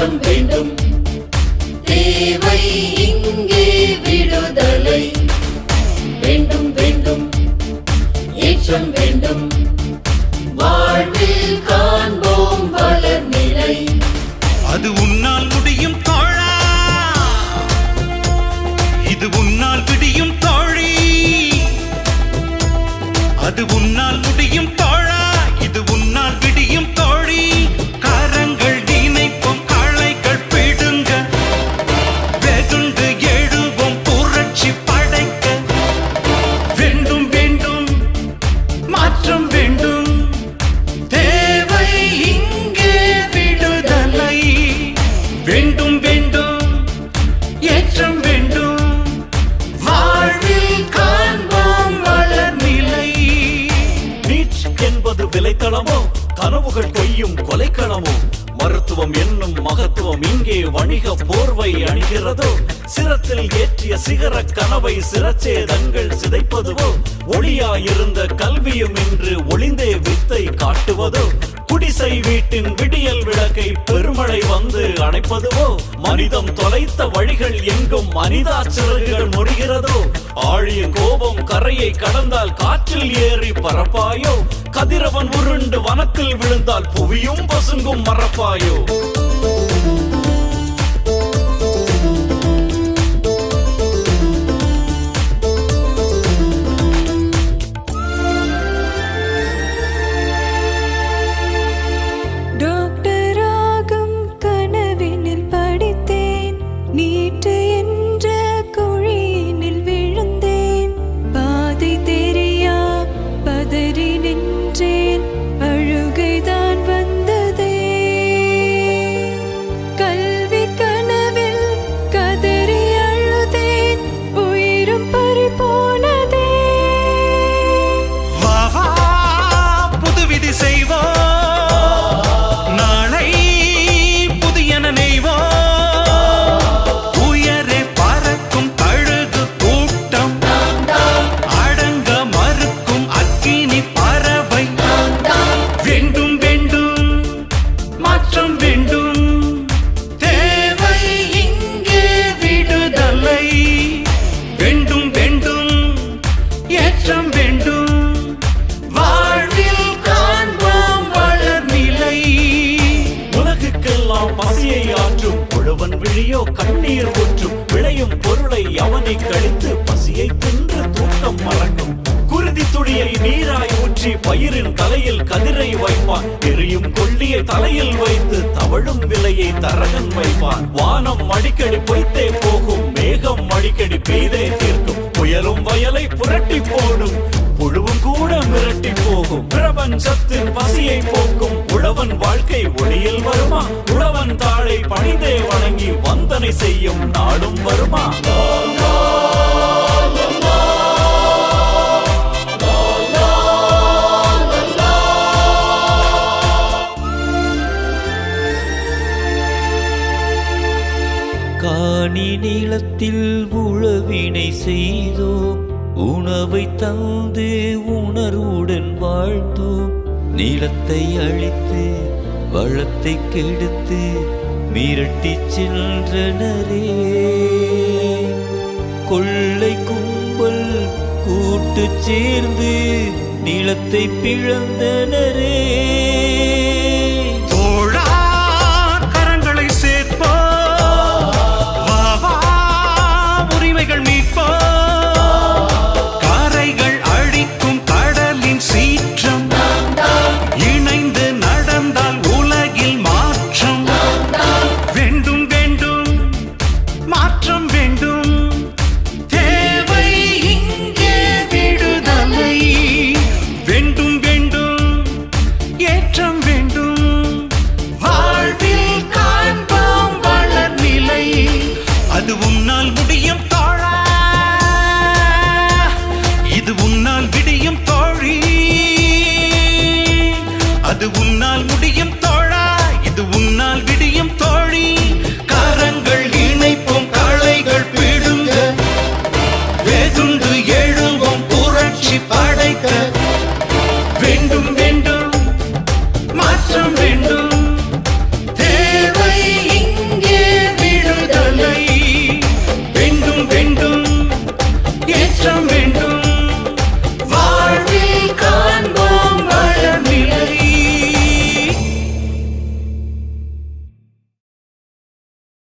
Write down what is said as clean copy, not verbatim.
மாற்றம் வேண்டும், தேவை இங்கே விடுதலை வேண்டும் வேண்டும், ஏற்றம் வேண்டும், வாழ்வில் காண்போம் வளர்நிலை. அது உன்னால் முடியும் தோழா, இது உன்னால் விடியும் தோழி. அது உன்னால் முடியும் தோழா, இது உன்னால் விடியும் தோழி. கரங்கள் இணைப்போம், காளைகள் பிடுங்க, வெகுண்டு எழுவோம், புரட்சி படைக்க. வேண்டும் வேண்டும், மாற்றம் வேண்டும், தேவை இங்கே விடுதலை வேண்டும் வேண்டும், ஏற்றம் வேண்டும், வாழ்வில் காண்போம் வளர்நிலை. நீட்சி என்பது விலைத்தளமோ, கனவுகள் கொய்யும் கொலைக்களமோ? மருத்துவம் என்னும் மகத்துவம் இங்கே வணிக போர்வை அணிகிறதோ? சிரத்தில் ஏற்றிய சிகர கனவை சிரச்சேதங்கள் சிதைப்பதுவோ? ஒளியாயிருந்த கல்வியும் இன்று ஒளிந்தே வித்தை காட்டுவதோ? குடிசை வீட்டின் விடியல் விளக்கை பெருமழை வந்து அணைப்பதுவோ? மனிதம் தொலைத்த வழிகள் எங்கும் மனிதாச்சிறகுகள் முறிகிறதோ? ஆழிய கோபம் கரையை கடந்தால் காற்றில் ஏறி பரப்பாயோ? கதிரவன் உருண்டு வனத்தில் விழுந்தால் புவியும் பசுங்கும் மறப்பாயோ? கண்ணீர் ஊற்றும் விளையும் பொருளை அவனை கழித்து பசியை தின்று தூக்கம் மறக்கும். குருதி துளியை நீராய் ஊற்றி பயிரின் தலையில் கதிரை வைப்பான். எரியும் கொள்ளியை தலையில் வைத்து தவழும் விலையை தரகன் வைப்பான். வானம் அடிக்கடி பொய்த்தே போகும், மேகம் அடிக்கடி பெய்தே தீர்க்கும். புயலும் வயலை புரட்டி போடும், புழுவும் கூட மிரட்டி போகும். பிரபஞ்சத்தின் பசியை போக்கும் உழவன் வாழ்க்கை ஒளியில் வருமா? உழவன் தாளை பணிந்தே வணங்கி வந்தனை செய்யும் நாடும் வருமா? காணி நீளத்தில் உழவினை செய்தோம், உணவை தந்து உணர்வுடன் வாழ்ந்தோம். நீளத்தை அழித்து வளத்தை கெடுத்து மிரட்டி சென்றனரே. கொள்ளை கும்பல் கூட்டு சேர்ந்து நிலத்தை பிளந்தனரே.